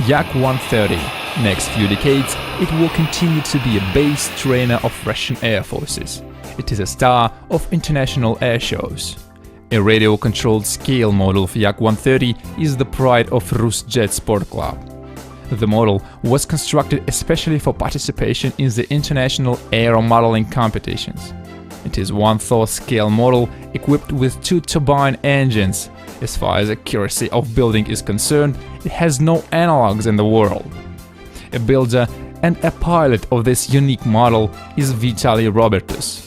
Yak-130. Next few decades, it will continue to be a base trainer of Russian Air Forces. It is a star of international air shows. A radio-controlled scale model of Yak-130 is the pride of Rusjet Sport Club. The model was constructed especially for participation in the international aeromodeling competitions. It is one-third scale model equipped with 2 turbine engines. As far as accuracy of building is concerned, it has no analogs in the world. A builder and a pilot of this unique model is Vitaly Robertus.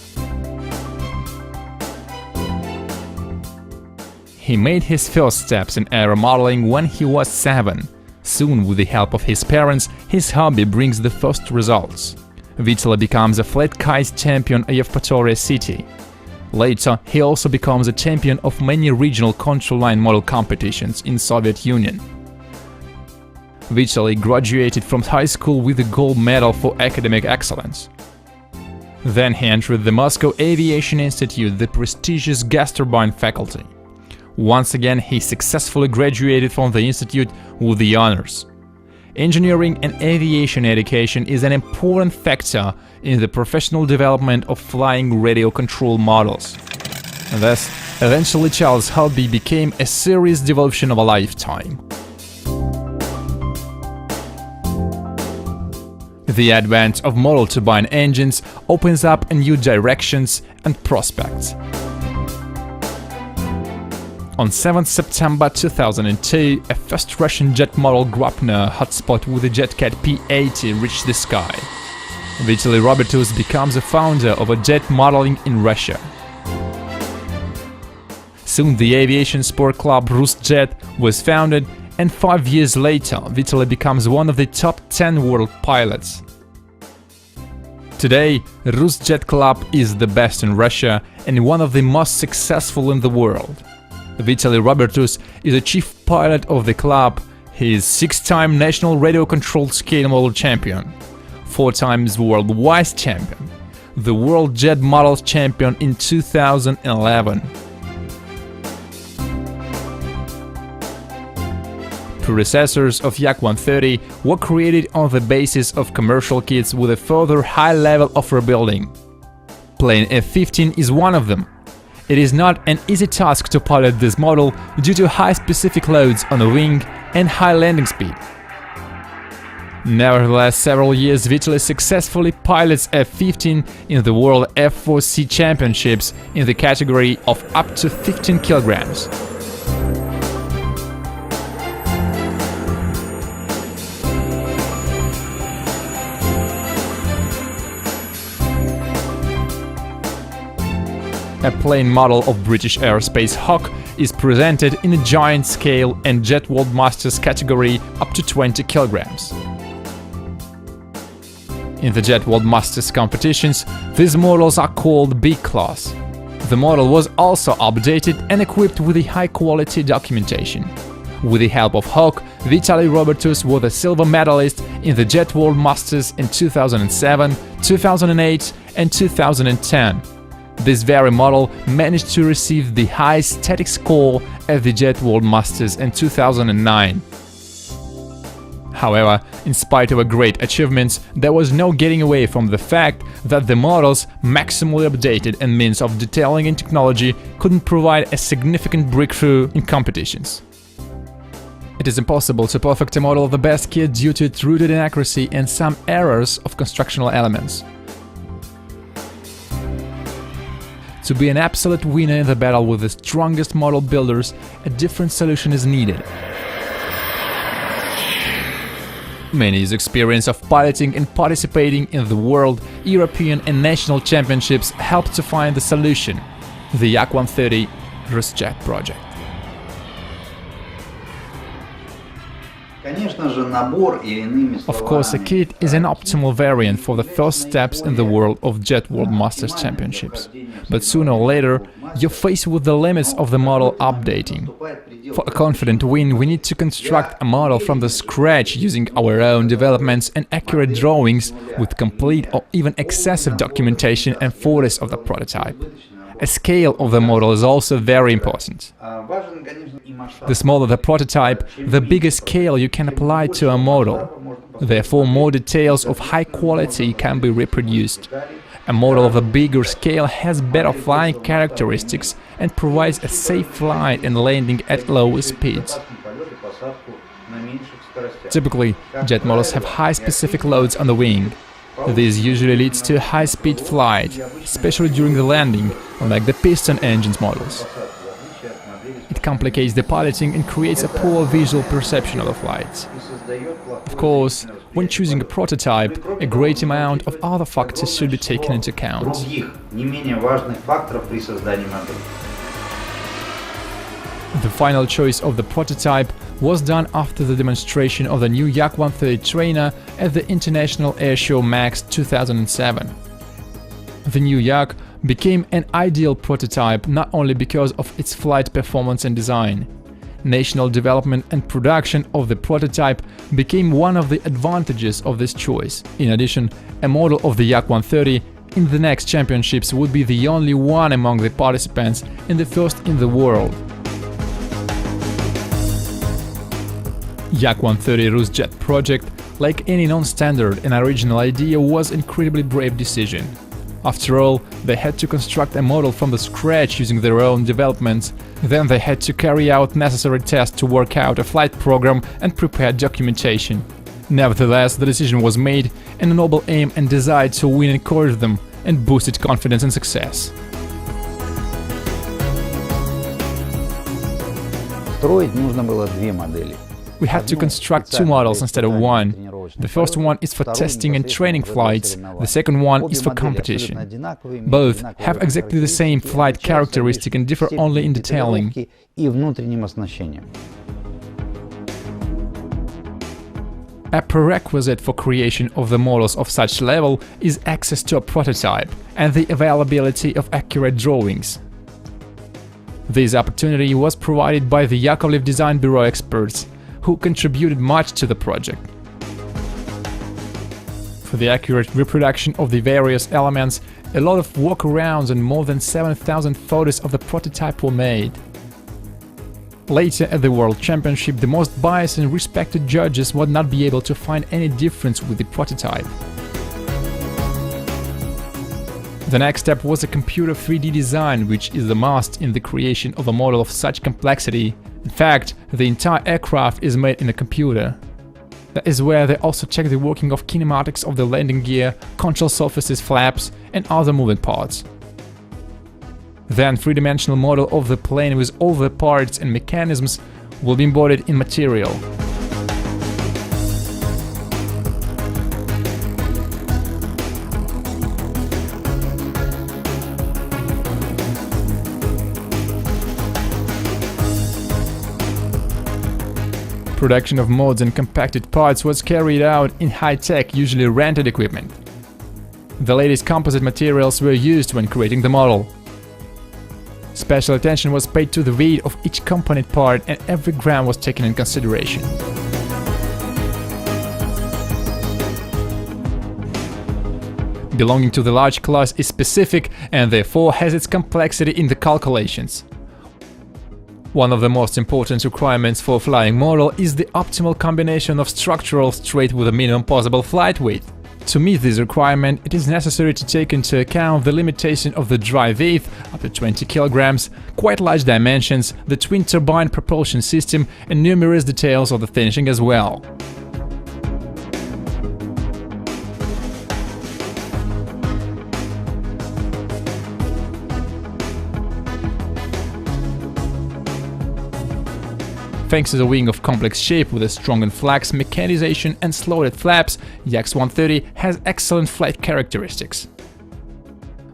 He made his first steps in aeromodeling when he was 7. Soon, with the help of his parents, his hobby brings the first results. Vitaly becomes a flat kite champion of Yevpatoria city. Later, he also becomes a champion of many regional control line model competitions in Soviet Union. Vitaly graduated from high school with a gold medal for academic excellence. Then he entered the Moscow Aviation Institute, the prestigious gas turbine faculty. Once again, he successfully graduated from the institute with the honors. Engineering and aviation education is an important factor in the professional development of flying radio control models. Thus, eventually Charles' hobby became a serious devotion of a lifetime. The advent of model turbine engines opens up new directions and prospects. On 7 September 2002, a first Russian jet model Grapner hotspot with a JetCat P-80 reached the sky. Vitaly Robertus becomes a founder of a jet modeling in Russia. Soon the aviation sport club Rusjet was founded, and 5 years later Vitaly becomes one of the top 10 world pilots. Today, Rusjet Club is the best in Russia and one of the most successful in the world. Vitaly Robertus is a chief pilot of the club. He is 6-time national radio-controlled scale model champion, 4 times world vice champion, the world jet models champion in 2011. Predecessors of Yak-130 were created on the basis of commercial kits with a further high level of rebuilding. Plane F-15 is one of them. It is not an easy task to pilot this model due to high specific loads on the wing and high landing speed. Nevertheless, several years Vitaly successfully pilots F-15 in the World F4C Championships in the category of up to 15 kilograms. A plane model of British Aerospace Hawk is presented in a giant scale and Jet World Masters category up to 20 kilograms. In the Jet World Masters competitions, these models are called B-class. The model was also updated and equipped with a high-quality documentation. With the help of Hawk, Vitaly Robertus was a silver medalist in the Jet World Masters in 2007, 2008 and 2010. This very model managed to receive the highest static score at the Jet World Masters in 2009. However, in spite of great achievements, there was no getting away from the fact that the models, maximally updated and means of detailing and technology, couldn't provide a significant breakthrough in competitions. It is impossible to perfect a model of the best kit due to its rooted inaccuracy and some errors of constructional elements. To be an absolute winner in the battle with the strongest model builders, a different solution is needed. Many years' experience of piloting and participating in the world, European and national championships helped to find the solution: the Yak-130 Rusjet project. Of course, a kit is an optimal variant for the first steps in the world of Jet World Masters Championships. But sooner or later, you're faced with the limits of the model updating. For a confident win, we need to construct a model from the scratch using our own developments and accurate drawings with complete or even excessive documentation and photos of the prototype. A scale of the model is also very important. The smaller the prototype, the bigger scale you can apply to a model. Therefore, more details of high quality can be reproduced. A model of a bigger scale has better flying characteristics and provides a safe flight and landing at lower speeds. Typically, jet models have high specific loads on the wing. This usually leads to a high-speed flight, especially during the landing, unlike the piston engines models. It complicates the piloting and creates a poor visual perception of the flights. Of course, when choosing a prototype, a great amount of other factors should be taken into account. The final choice of the prototype was done after the demonstration of the new Yak-130 trainer at the International Airshow MAX 2007. The new Yak became an ideal prototype not only because of its flight performance and design. National development and production of the prototype became one of the advantages of this choice. In addition, a model of the Yak-130 in the next championships would be the only one among the participants and the first in the world. Yak-130 Rusjet project, like any non-standard and original idea, was an incredibly brave decision. After all, they had to construct a model from the scratch using their own developments, then they had to carry out necessary tests to work out a flight program and prepare documentation. Nevertheless, the decision was made, and a noble aim and desire to win encouraged them and boosted confidence and success. Строить нужно было две модели. We had to construct two models instead of one. The first one is for testing and training flights, the second one is for competition. Both have exactly the same flight characteristic and differ only in detailing. A prerequisite for creation of the models of such level is access to a prototype and the availability of accurate drawings. This opportunity was provided by the Yakovlev Design Bureau experts, who contributed much to the project. For the accurate reproduction of the various elements, a lot of walkarounds and more than 7,000 photos of the prototype were made. Later at the World Championship, the most biased and respected judges would not be able to find any difference with the prototype. The next step was a computer 3D design, which is the must in the creation of a model of such complexity. In fact, the entire aircraft is made in a computer. That is where they also check the working of kinematics of the landing gear, control surfaces, flaps, and other moving parts. Then three-dimensional model of the plane with all the parts and mechanisms will be embodied in material. Production of mods and compacted parts was carried out in high-tech, usually rented equipment. The latest composite materials were used when creating the model. Special attention was paid to the weight of each component part and every gram was taken in consideration. Belonging to the large class is specific and therefore has its complexity in the calculations. One of the most important requirements for a flying model is the optimal combination of structural straight with a minimum possible flight weight. To meet this requirement, it is necessary to take into account the limitation of the drive weight, up to 20 kilograms, quite large dimensions, the twin-turbine propulsion system, and numerous details of the finishing as well. Thanks to the wing of complex shape with a strong and flex mechanization and slotted flaps, Yak-130 has excellent flight characteristics.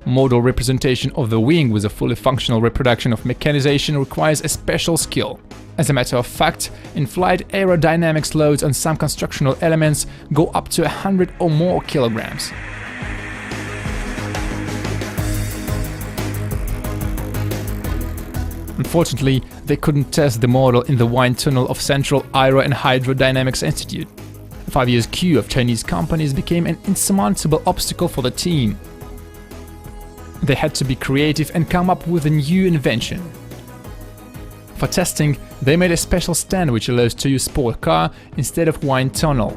Model representation of the wing with a fully functional reproduction of mechanization requires a special skill. As a matter of fact, in flight, aerodynamics loads on some constructional elements go up to 100 or more kilograms. Unfortunately, they couldn't test the model in the wind tunnel of Central Aero and Hydrodynamics Institute. A 5 years queue of Chinese companies became an insurmountable obstacle for the team. They had to be creative and come up with a new invention. For testing, they made a special stand which allows to use sport car instead of wind tunnel.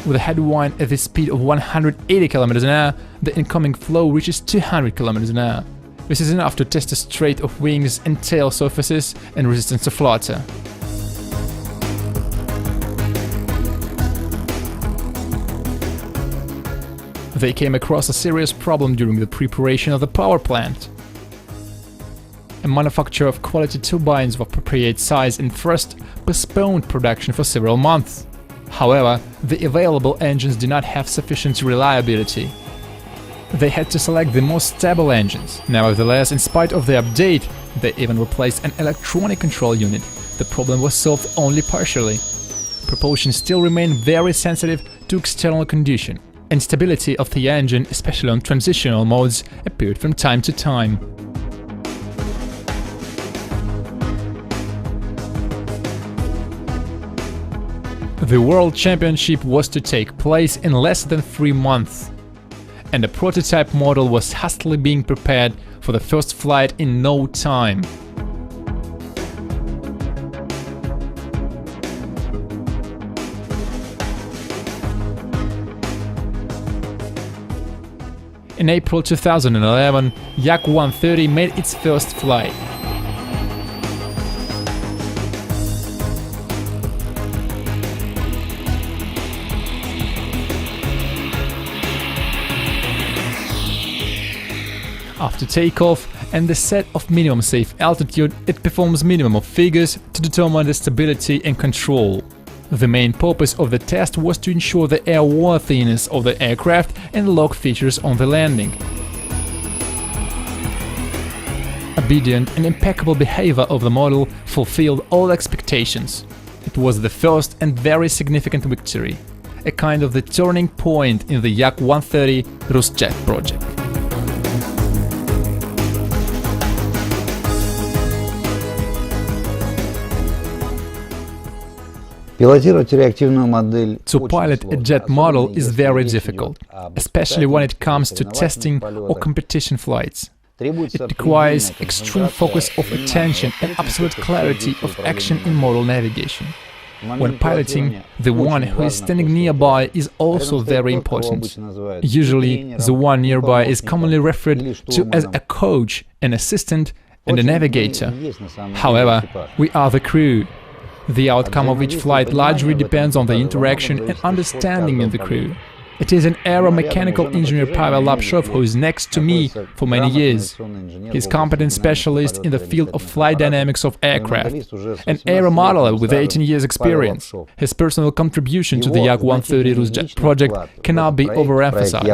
With a head wind at the speed of 180 km an hour, the incoming flow reaches 200 km an hour. This is enough to test the straight of wings and tail surfaces and resistance to flutter. They came across a serious problem during the preparation of the power plant. A manufacturer of quality turbines of appropriate size and thrust postponed production for several months. However, the available engines did not have sufficient reliability. They had to select the most stable engines. Nevertheless, in spite of the update, they even replaced an electronic control unit. The problem was solved only partially. Propulsion still remained very sensitive to external condition. Instability of the engine, especially on transitional modes, appeared from time to time. The World Championship was to take place in less than 3 months, and a prototype model was hastily being prepared for the first flight in no time. In April 2011, Yak 130 made its first flight. After takeoff and the set of minimum safe altitude, it performs minimum of figures to determine the stability and control. The main purpose of the test was to ensure the airworthiness of the aircraft and log features on the landing. Obedient and impeccable behavior of the model fulfilled all expectations. It was the first and very significant victory, a kind of the turning point in the Yak 130 Rusjet project. To pilot a jet model is very difficult, especially when it comes to testing or competition flights. It requires extreme focus of attention and absolute clarity of action in model navigation. When piloting, the one who is standing nearby is also very important. Usually, the one nearby is commonly referred to as a coach, an assistant, and a navigator. However, we are the crew. The outcome of each flight largely depends on the interaction and understanding in the crew. It is an aeromechanical engineer Pavel Lapshov who is next to me for many years. He is competent specialist in the field of flight dynamics of aircraft, an aeromodeler with 18 years experience. His personal contribution to the Yak 130 Rusjet project cannot be overemphasized.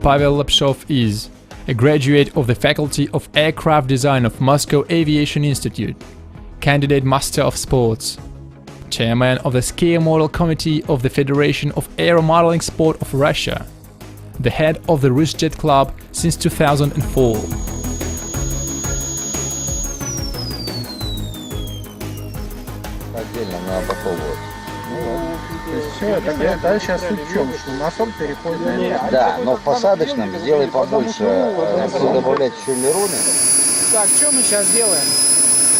Pavel Lapshov is a graduate of the Faculty of Aircraft Design of Moscow Aviation Institute, candidate Master of Sports, chairman of the Skier Model Committee of the Federation of Aeromodeling Sport of Russia, the head of the Rusjet Club since 2004. Все, тогда сейчас суть в чем? Что носок переходит. Да, но в посадочном сделай побольше, если добавлять еще леруны. Так, что мы сейчас делаем?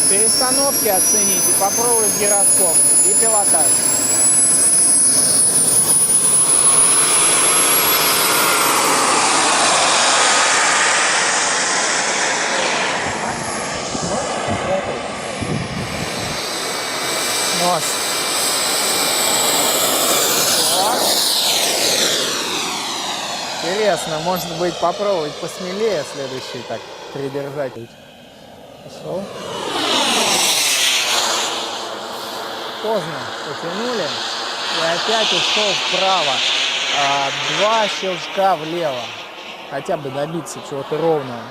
Перестановки оцените, попробовать гироскоп и пилотаж. Нос. Интересно, может быть, попробовать посмелее следующий, так, придержать. Пошел. Поздно потянули и опять ушел вправо. 2 щелчка влево. Хотя бы добиться чего-то ровного.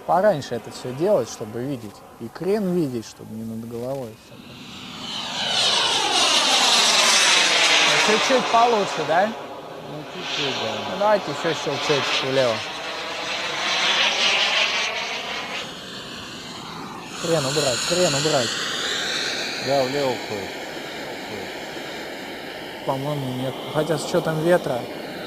Пораньше это все делать, чтобы видеть. И крен видеть, чтобы не над головой. Чуть-чуть получше, да? Ну, чуть-чуть, да. Ну, давайте еще щелчочек влево. Крен убрать, крен убрать. Да, влево уходит. По-моему, нет. Хотя с учетом ветра.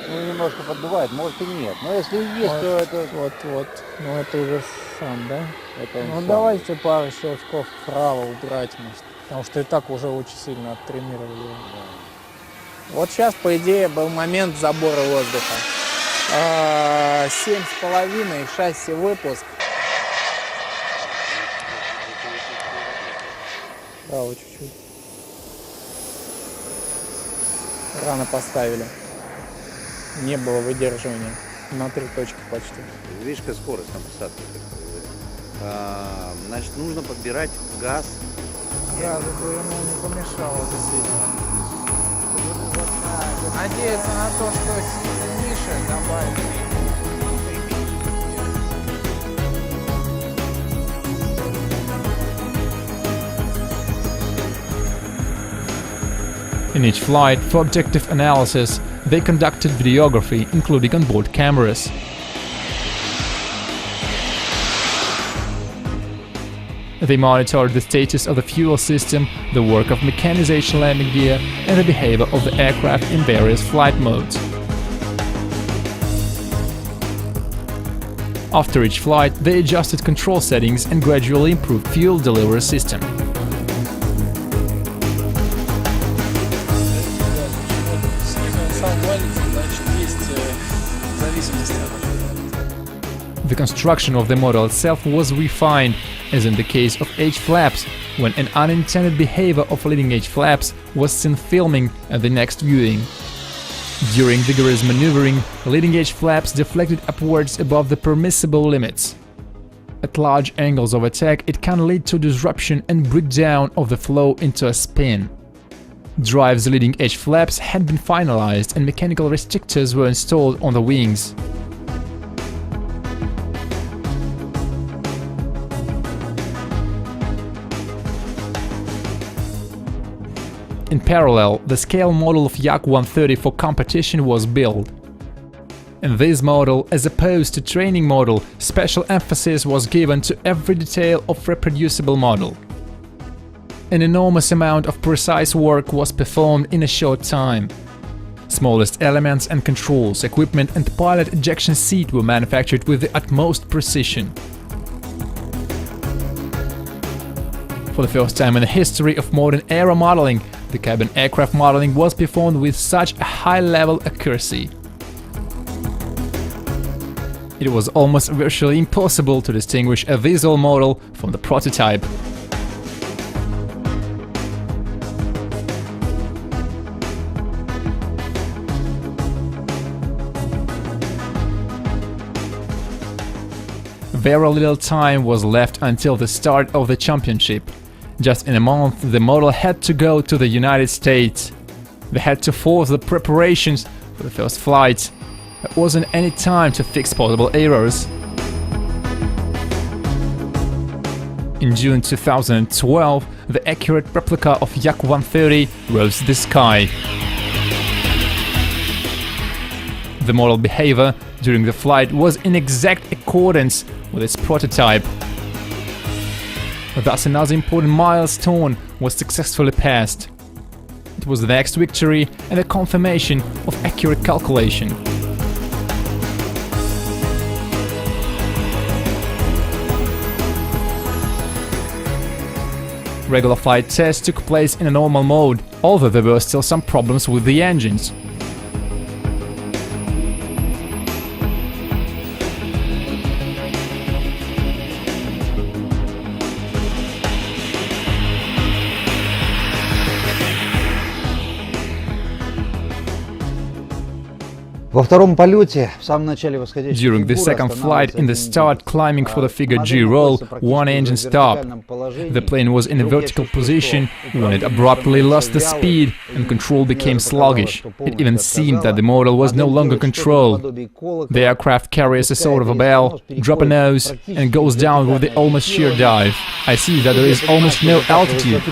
Ну, немножко поддувает, может и нет. Но если есть, Вот, то это... Вот. Ну это уже сам, да? это он Ну сам. давайте пару щелчков вправо убрать, может. Потому что и так уже очень сильно оттренировали. Да. Вот сейчас, по идее, был момент забора воздуха. 7,5, шасси выпуск. Право чуть-чуть. Рано поставили. Не было выдерживания. На 3 точки почти. Видишь, какая скорость на посадке. Значит, нужно подбирать газ. Газу бы ему не помешало действительно. Надеяться на то, что ниже добавить. In each flight, for objective analysis, they conducted videography, including onboard cameras. They monitored the status of the fuel system, the work of mechanization landing gear, and the behavior of the aircraft in various flight modes. After each flight, they adjusted control settings and gradually improved fuel delivery system. The construction of the model itself was refined, as in the case of H-flaps, when an unintended behavior of leading edge flaps was seen filming at the next viewing. During vigorous maneuvering, leading edge flaps deflected upwards above the permissible limits. At large angles of attack, it can lead to disruption and breakdown of the flow into a spin. Drive's leading edge flaps had been finalized and mechanical restrictors were installed on the wings. In parallel, the scale model of Yak 130 for competition was built. In this model, as opposed to training model, special emphasis was given to every detail of reproducible model. An enormous amount of precise work was performed in a short time. Smallest elements and controls, equipment and pilot ejection seat were manufactured with the utmost precision. For the first time in the history of modern aero modeling, the cabin aircraft modeling was performed with such a high-level accuracy. It was almost virtually impossible to distinguish a visual model from the prototype. Very little time was left until the start of the championship. Just in a month, the model had to go to the United States. They had to force the preparations for the first flight. There wasn't any time to fix possible errors. In June 2012, the accurate replica of Yak 130 rose the sky. The model behavior during the flight was in exact accordance with its prototype. Thus, another important milestone was successfully passed. It was the next victory and the confirmation of accurate calculation. Regular flight tests took place in a normal mode, although there were still some problems with the engines. Во втором полете, в самом начале восходящей During the second flight, in the start climbing for the figure G roll, one engine stopped. The plane was in a vertical position when it abruptly lost the speed and control became sluggish. It even seemed that the model was no longer controlled. The aircraft carries a sort of a bell, drop a nose, and goes down with the almost sheer dive. I see that there is almost no altitude.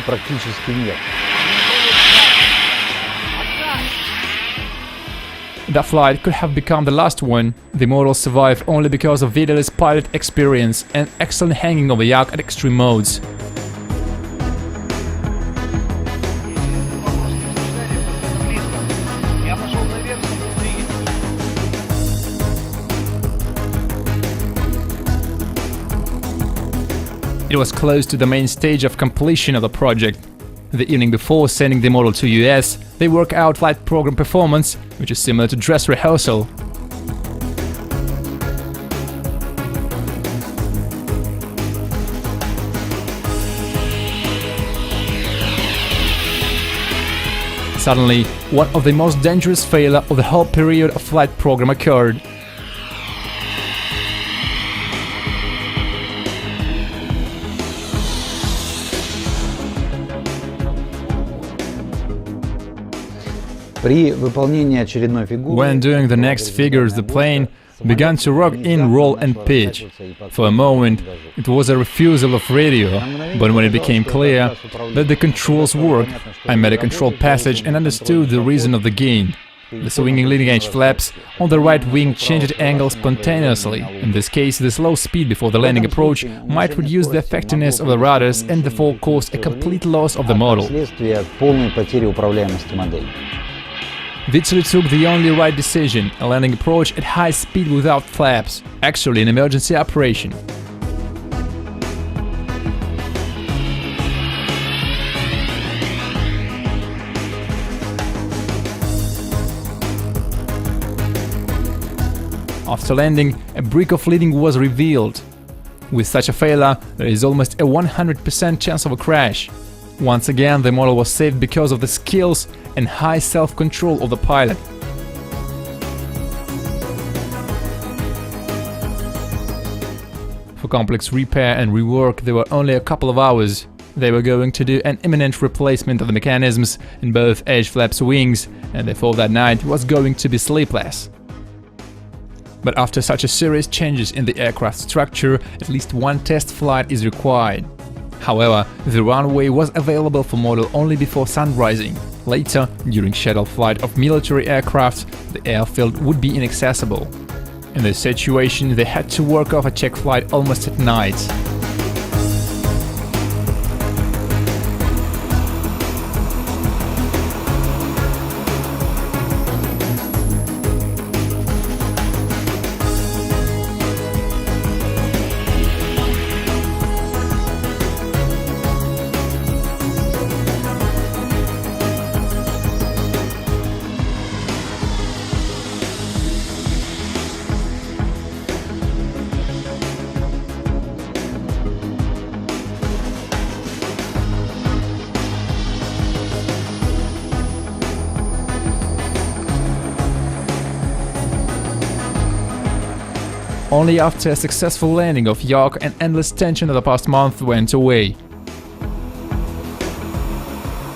that flight could have become the last one, the model survived only because of Vitaly's pilot experience and excellent hanging of the yacht at extreme modes. It was close to the main stage of completion of the project. The evening before sending the model to US, they work out flight program performance, which is similar to dress rehearsal. Suddenly, one of the most dangerous failure of the whole period of flight program occurred. When doing the next figures, the plane began to rock in, roll and pitch. For a moment, it was a refusal of radio, but when it became clear that the controls worked, I made a control passage and understood the reason of the gain. The swinging leading-edge flaps on the right wing changed angle spontaneously. In this case, the slow speed before the landing approach might reduce the effectiveness of the rudders and therefore cause a complete loss of the model. Vitaly took the only right decision, a landing approach at high speed without flaps, actually an emergency operation. After landing, a break of leading was revealed. With such a failure, there is almost a 100% chance of a crash. Once again, the model was saved because of the skills and high self-control of the pilot. For complex repair and rework, there were only a couple of hours. They were going to do an imminent replacement of the mechanisms in both edge flaps wings, and therefore that night was going to be sleepless. But after such a serious changes in the aircraft structure, at least one test flight is required. However, the runway was available for model only before sun rising. Later, during scheduled flight of military aircraft, the airfield would be inaccessible. In this situation, they had to work off a check flight almost at night. Only after a successful landing of yacht and endless tension of the past month went away.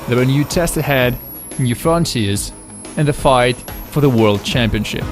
There were new tests ahead, new frontiers, and the fight for the World Championship.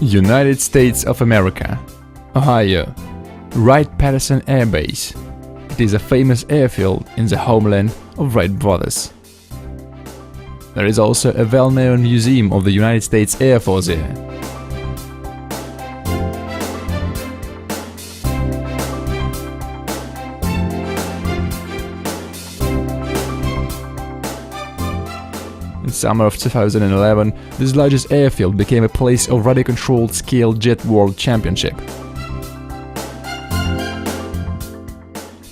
United States of America, Ohio, Wright-Patterson Air Base. It is a famous airfield in the homeland of Wright brothers. There is also a well-known museum of the United States Air Force here. In summer of 2011, this largest airfield became a place of radio-controlled scale jet world championship.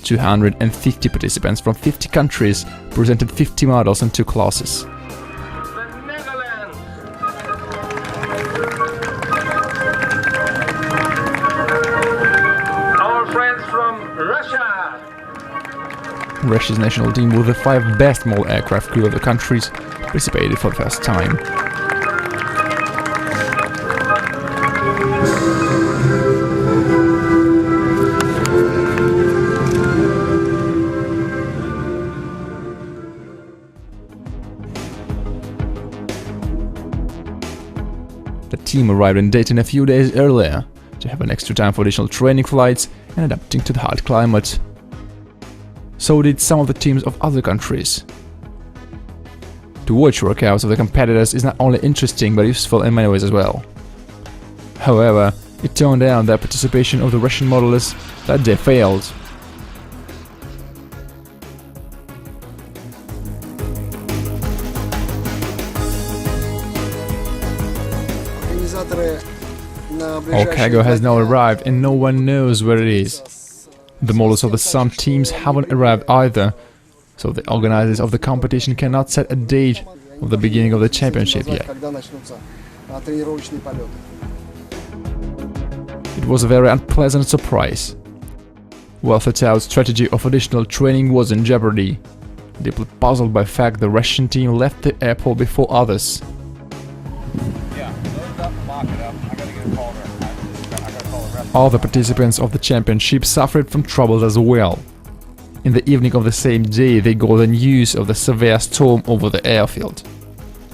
250 participants from 50 countries presented 50 models in 2 classes. Our friends from Russia! Russia's national team with the 5 best model aircraft crew of the countries participated for the first time. team arrived in Dayton a few days earlier to have an extra time for additional training flights and adapting to the hard climate. So did some of the teams of other countries. To watch workouts of the competitors is not only interesting but useful in many ways as well. However, it turned out that participation of the Russian modelists that day failed. Our cargo has now arrived and no one knows where it is. The models of some teams haven't arrived either, so the organizers of the competition cannot set a date of the beginning of the championship yet. It was a very unpleasant surprise. Well thought out strategy of additional training was in jeopardy. Deeply puzzled by the fact the Russian team left the airport before others. All the participants of the championship suffered from troubles as well. In the evening of the same day, they got the news of the severe storm over the airfield.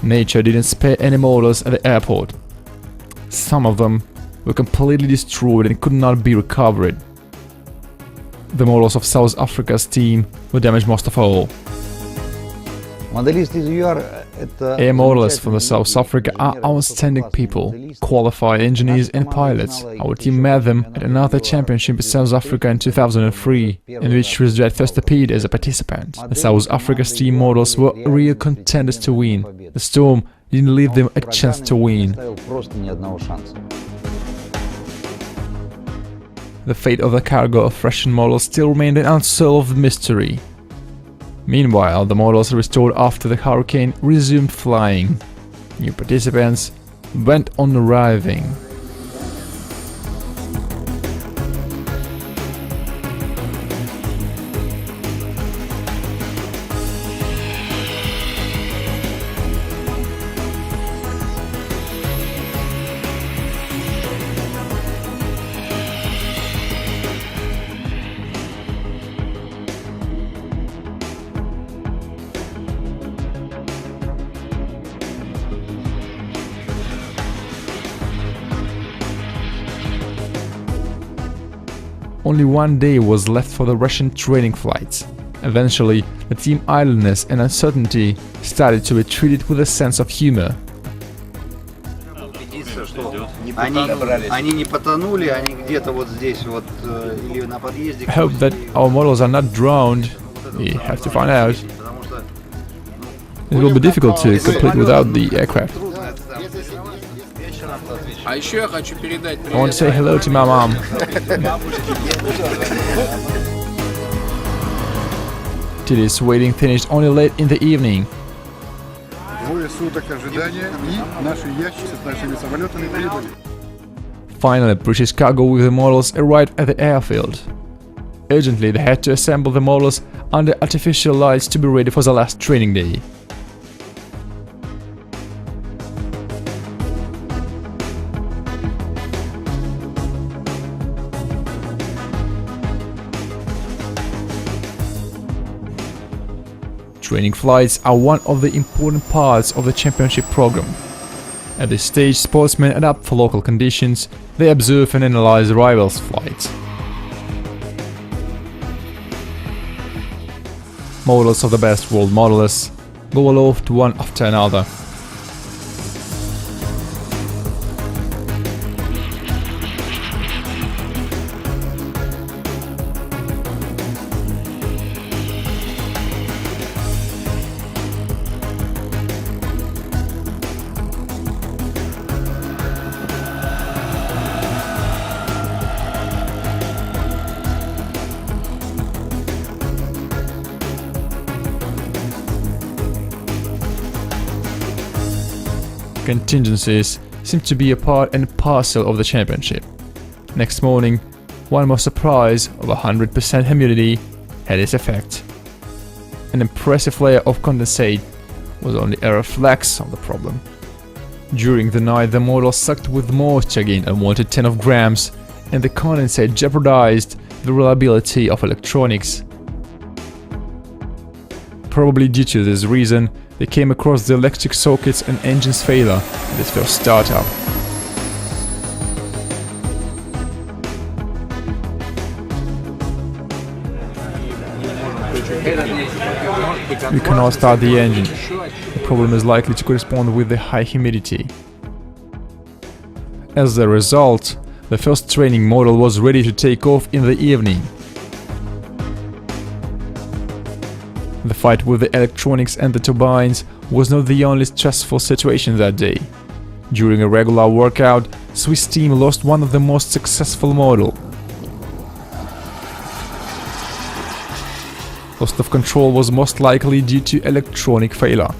Nature didn't spare any models at the airport. Some of them were completely destroyed and could not be recovered. The models of South Africa's team were damaged most of all. Air modelists from South Africa are outstanding people, qualified engineers and pilots. Our team met them at another championship in South Africa in 2003, in which Rizjat first appeared as a participant. The South Africa's team models were real contenders to win. The storm didn't leave them a chance to win. The fate of the cargo of Russian models still remained an unsolved mystery. Meanwhile, the models restored after the hurricane resumed flying. New participants went on arriving. Only one day was left for the Russian training flights. Eventually, the team idleness and uncertainty started to be treated with a sense of humor. I hope that our models are not drowned. We have to find out. It will be difficult to complete without the aircraft. I want to say hello to my mom. Today's waiting finished only late in the evening. Finally, British cargo with the models arrived at the airfield. Urgently, they had to assemble the models under artificial lights to be ready for the last training day. Training flights are one of the important parts of the championship program. At this stage, sportsmen adapt for local conditions, they observe and analyze rivals' flights. Models of the best world modelists go aloft one after another. Contingencies seem to be a part and parcel of the championship. Next morning, one more surprise of 100% humidity had its effect. An impressive layer of condensate was only a reflex of the problem. During the night, the model sucked with moisture again unwanted 10 grams, and the condensate jeopardized the reliability of electronics. Probably due to this reason, they came across the electric sockets and engines failure at its first startup. We cannot start the engine. The problem is likely to correspond with the high humidity. As a result, the first training model was ready to take off in the evening. The fight with the electronics and the turbines was not the only stressful situation that day. During a regular workout, Swiss team lost one of the most successful model. Loss of control was most likely due to electronic failure.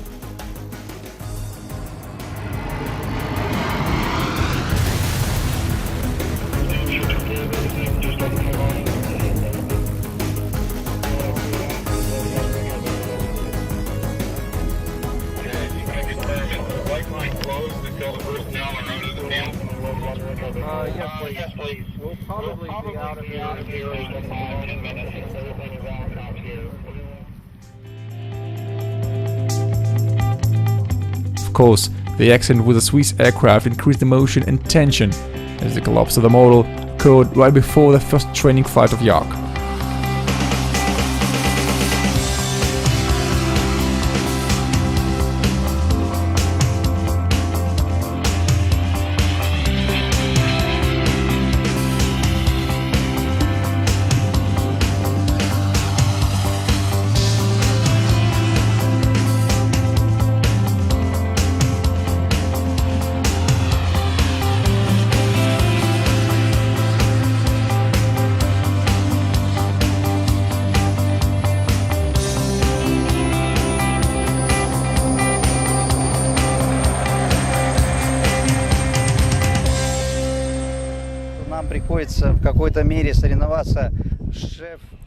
Yes, please. We'll probably be out of here in 5-10 minutes. Everything is on top here. Of course, the accident with the Swiss aircraft increased the motion and tension, as the collapse of the model occurred right before the first training flight of Yak.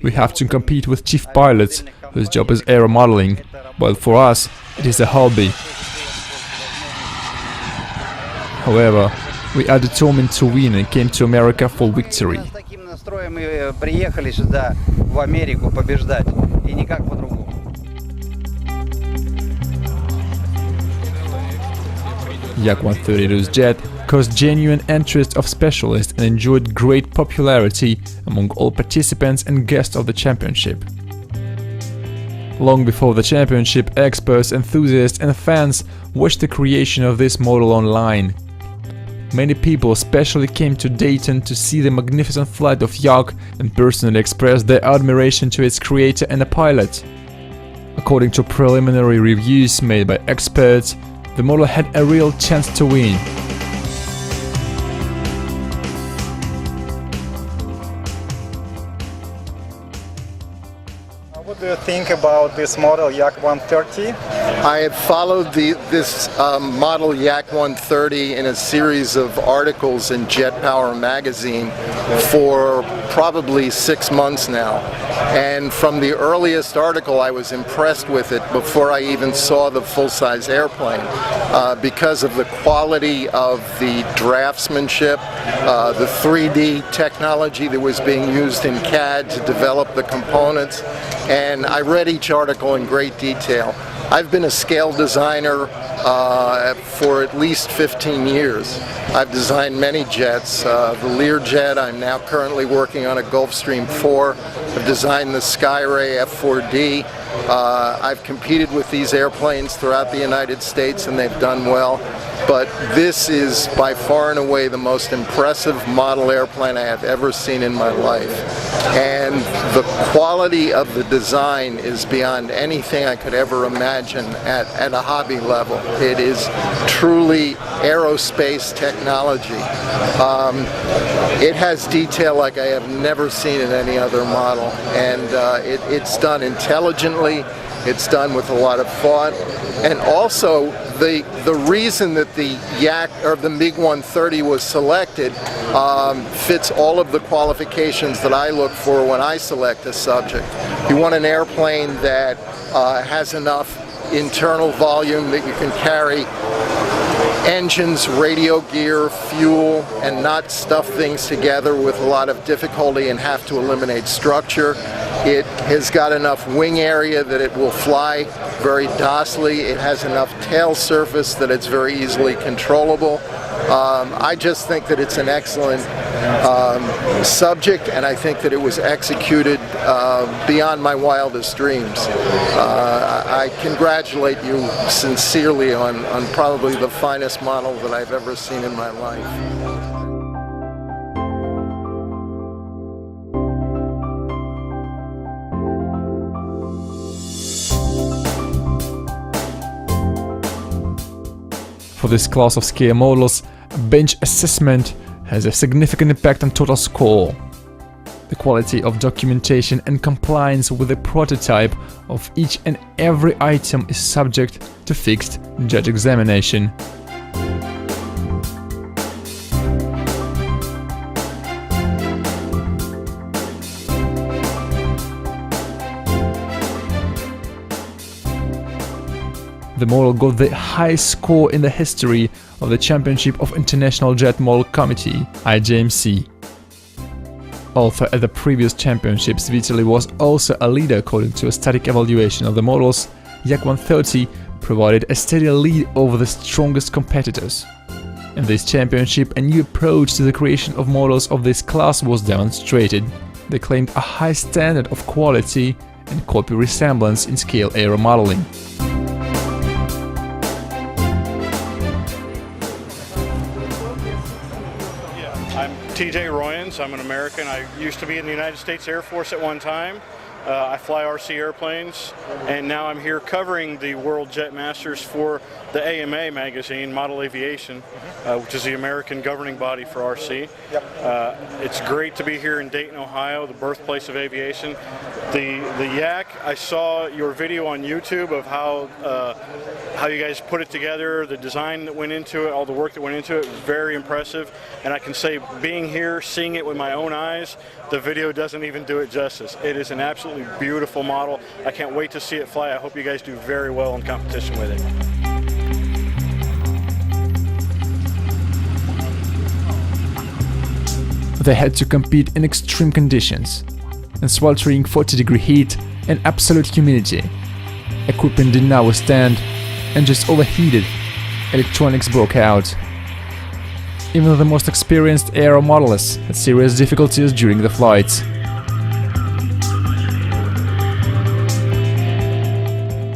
We have to compete with chief pilots, whose job is aero modeling, while for us it is a hobby. However, we are determined to win and came to America for victory. Yak-132's jet caused genuine interest of specialists and enjoyed great popularity among all participants and guests of the championship. Long before the championship, experts, enthusiasts and fans watched the creation of this model online. Many people especially came to Dayton to see the magnificent flight of Yak and personally expressed their admiration to its creator and a pilot. According to preliminary reviews made by experts, the model had a real chance to win. What do you think about this model Yak-130? I have followed this model Yak-130 in a series of articles in Jet Power magazine for probably 6 months now. And from the earliest article, I was impressed with it before I even saw the full-size airplane because of the quality of the draftsmanship, the 3D technology that was being used in CAD to develop the components. And I read each article in great detail. I've been a scale designer for at least 15 years. I've designed many jets. The Learjet, I'm now currently working on a Gulfstream 4. I've designed the Skyray F4D. I've competed with these airplanes throughout the United States and they've done well. But this is by far and away the most impressive model airplane I have ever seen in my life. And the quality of the design is beyond anything I could ever imagine at a hobby level. It is truly aerospace technology. It has detail like I have never seen in any other model. And it's done intelligently. It's done with a lot of thought. And also, the reason that the Yak or the MiG-130 was selected fits all of the qualifications that I look for when I select a subject. You want an airplane that has enough internal volume that you can carry engines, radio gear, fuel, and not stuff things together with a lot of difficulty and have to eliminate structure. It has got enough wing area that it will fly very docilely. It has enough tail surface that it's very easily controllable. I just think that it's an excellent subject, and I think that it was executed beyond my wildest dreams. I congratulate you sincerely on probably the finest model that I've ever seen in my life. For this class of scale models, bench assessment has a significant impact on total score. The quality of documentation and compliance with the prototype of each and every item is subject to fixed judge examination. The model got the highest score in the history of the Championship of International Jet Model Committee, IJMC. Although at the previous championships Vitaly was also a leader according to a static evaluation of the models, Yak 130 provided a steady lead over the strongest competitors. In this championship, a new approach to the creation of models of this class was demonstrated. They claimed a high standard of quality and copy resemblance in scale aero modeling. I'm TJ Royans. I'm an American. I used to be in the United States Air Force at one time. I fly RC airplanes, and now I'm here covering the World Jet Masters for the AMA magazine, Model Aviation, which is the American governing body for RC. It's great to be here in Dayton, Ohio, the birthplace of aviation. The Yak, I saw your video on YouTube of how you guys put it together, the design that went into it, all the work that went into it was very impressive. And I can say, being here, seeing it with my own eyes, the video doesn't even do it justice. It is an absolutely beautiful model. I can't wait to see it fly. I hope you guys do very well in competition with it. They had to compete in extreme conditions, in sweltering 40-degree heat and absolute humidity. Equipment did not withstand, and just overheated. Electronics broke out. Even the most experienced aero modelers had serious difficulties during the flights.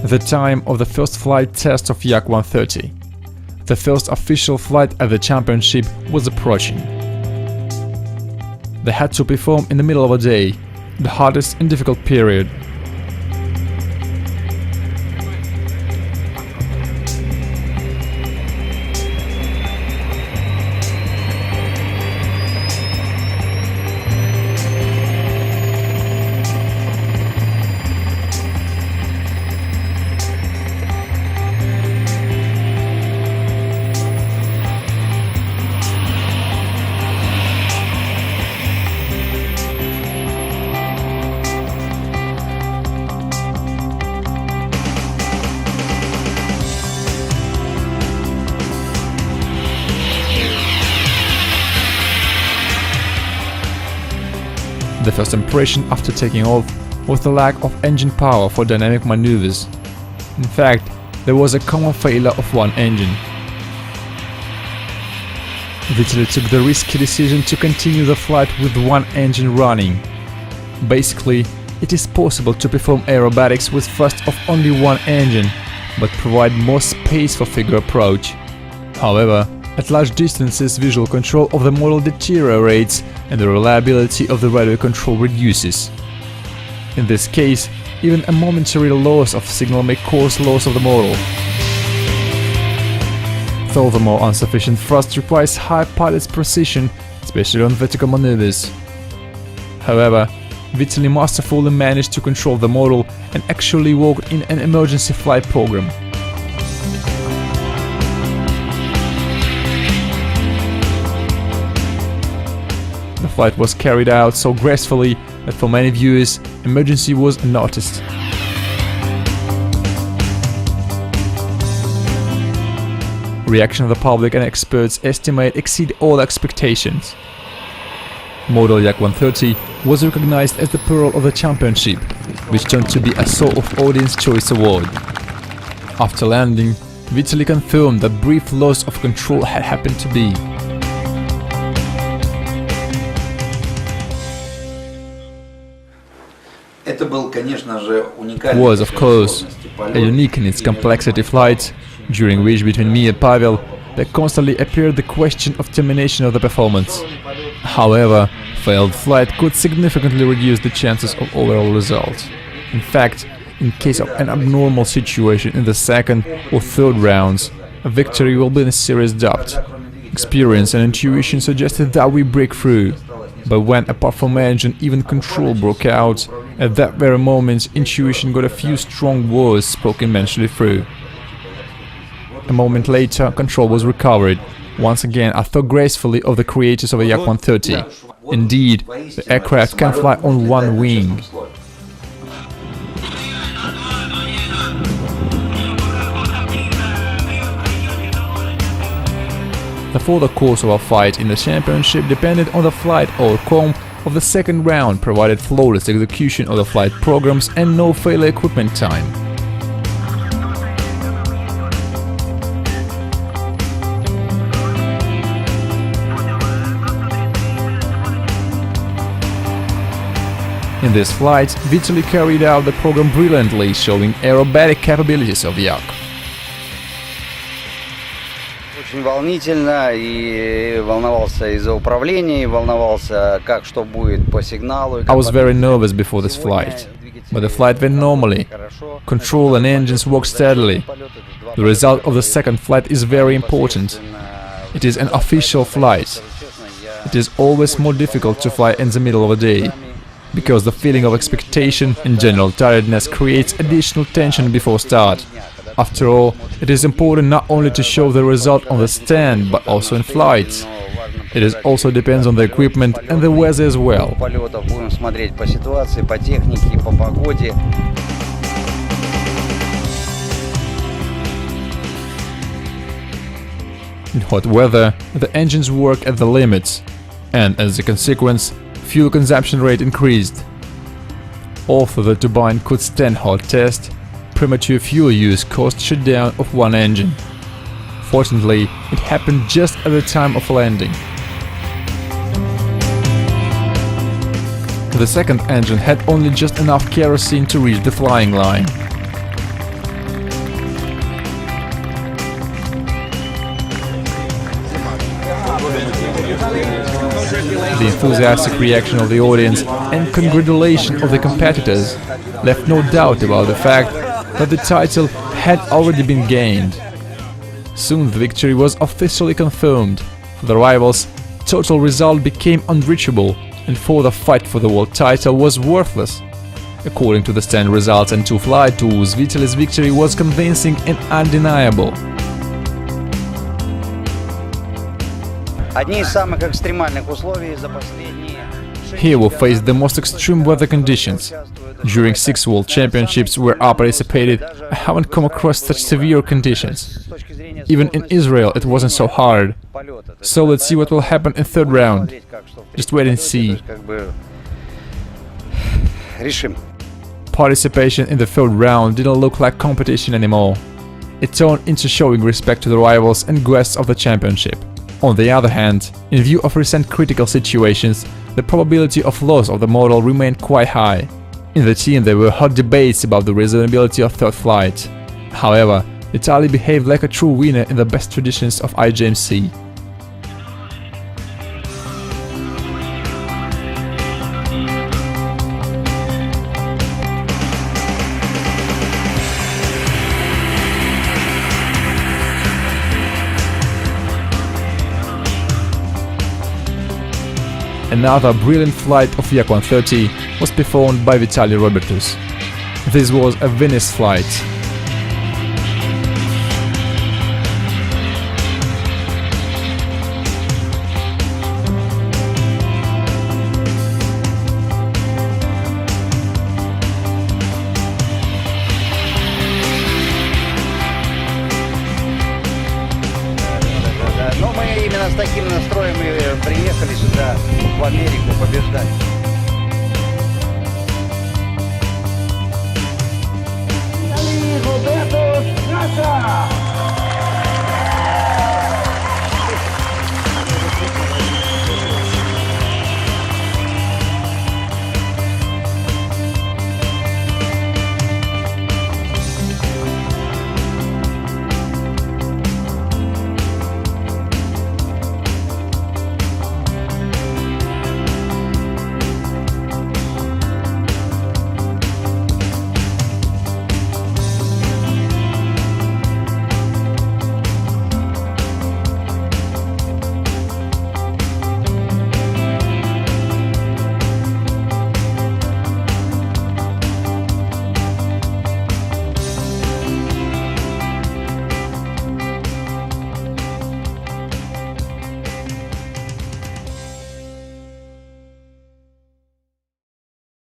The time of the first flight test of Yak 130. The first official flight at the championship was approaching. They had to perform in the middle of a day, the hardest and difficult period. The first impression after taking off was the lack of engine power for dynamic maneuvers. In fact, there was a common failure of one engine. Vitaly took the risky decision to continue the flight with one engine running. Basically, it is possible to perform aerobatics with thrust of only one engine, but provide more space for figure approach. However, at large distances, visual control of the model deteriorates and the reliability of the radio control reduces. In this case, even a momentary loss of signal may cause loss of the model. Furthermore, insufficient thrust requires high pilot's precision, especially on vertical maneuvers. However, Vitaly masterfully managed to control the model and actually worked in an emergency flight program. The flight was carried out so gracefully that for many viewers, emergency was unnoticed. Reaction of the public and experts estimate exceed all expectations. Model Yak 130 was recognized as the pearl of the championship, which turned to be a sort of Audience Choice Award. After landing, Vitaly confirmed that brief loss of control had happened to be. was, of course, a unique in its complexity flight, during which between me and Pavel there constantly appeared the question of termination of the performance. However, failed flight could significantly reduce the chances of overall result. In fact, in case of an abnormal situation in the second or third rounds, a victory will be in a serious doubt. Experience and intuition suggested that we break through, but when apart from engine even control broke out, at that very moment intuition got a few strong words spoken eventually through. A moment later, control was recovered. Once again, I thought gracefully of the creators of the Yak 130. Indeed, the aircraft can fly on one wing. The further course of our fight in the championship depended on the flight outcome of the second round, provided flawless execution of the flight programs and no failure equipment time. In this flight, Vitaly carried out the program brilliantly, showing aerobatic capabilities of Yak. Очень волнительно, и волновался из-за управления, и волновался, как что будет по сигналу. I was very nervous before this flight, but the flight went normally. Control and engines worked steadily. The result of the second flight is very important. It is an official flight. It is always more difficult to fly in the middle of the day, because the feeling of expectation and general tiredness creates additional tension before start. After all, it is important not only to show the result on the stand, but also in flights. It is also depends on the equipment and the weather as well. In hot weather, the engines work at the limits, and as a consequence, fuel consumption rate increased. Although the turbine could stand hot test, premature fuel use caused shutdown of one engine. Fortunately, it happened just at the time of landing. The second engine had only just enough kerosene to reach the flying line. The enthusiastic reaction of the audience and congratulation of the competitors left no doubt about the fact that the title had already been gained. Soon the victory was officially confirmed. For the rivals, total result became unreachable, and further fight for the world title was worthless. According to the stand results and two flight tours, Vitaly's victory was convincing and undeniable. Here we faced the most extreme weather conditions. During 6 World Championships where I participated, I haven't come across such severe conditions. Even in Israel it wasn't so hard. So let's see what will happen in third round. Just wait and see. Participation in the third round didn't look like competition anymore. It turned into showing respect to the rivals and guests of the championship. On the other hand, in view of recent critical situations, the probability of loss of the model remained quite high. In the team there were hot debates about the reasonability of third flight. However, Vitaly behaved like a true winner in the best traditions of IJMC. Another brilliant flight of Yak 130 was performed by Vitaly Robertus. This was a Venice flight. Но мы именно с таким настроем и приехали сюда, в Америку, побеждать.